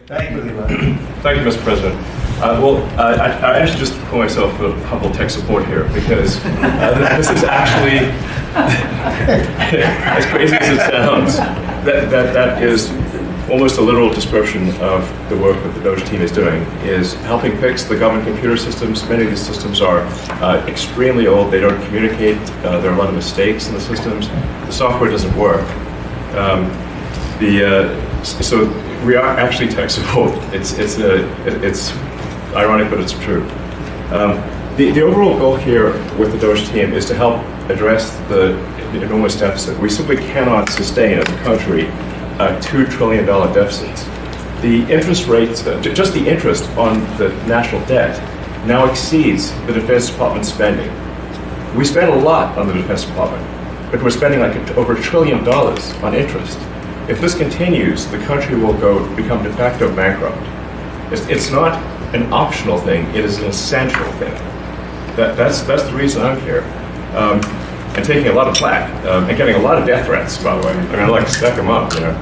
Thank you, Elon. Thank you, Mr. President. I actually just call myself a humble tech support here because this is actually, as crazy as it sounds, that is almost a literal description of the work that the Doge team is doing, is helping fix the government computer systems. Many of these systems are extremely old. They don't communicate. There are a lot of mistakes in the systems. The software doesn't work. So we are actually tech support. It's ironic, but it's true. The overall goal here with the Doge team is to help address the enormous deficit. We simply cannot sustain as a country $2 trillion deficits. The interest rates, just the interest on the national debt, now exceeds the Defense Department spending. We spend a lot on the Defense Department, but we're spending like over $1 trillion on interest. If this continues, the country will become de facto bankrupt. It's not an optional thing, it is an essential thing. That's the reason I'm here. And taking a lot of flack, and getting a lot of death threats, by the way. I mean, I like to stack them up, you know.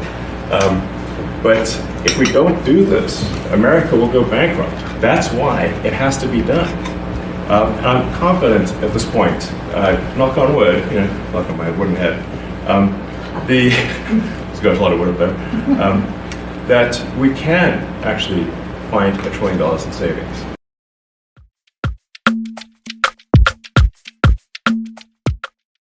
But if we don't do this, America will go bankrupt. That's why it has to be done. And I'm confident at this point, knock on wood, you know, knock on my wooden head, there's got a lot of wood up there, that we can actually find $1 trillion in savings.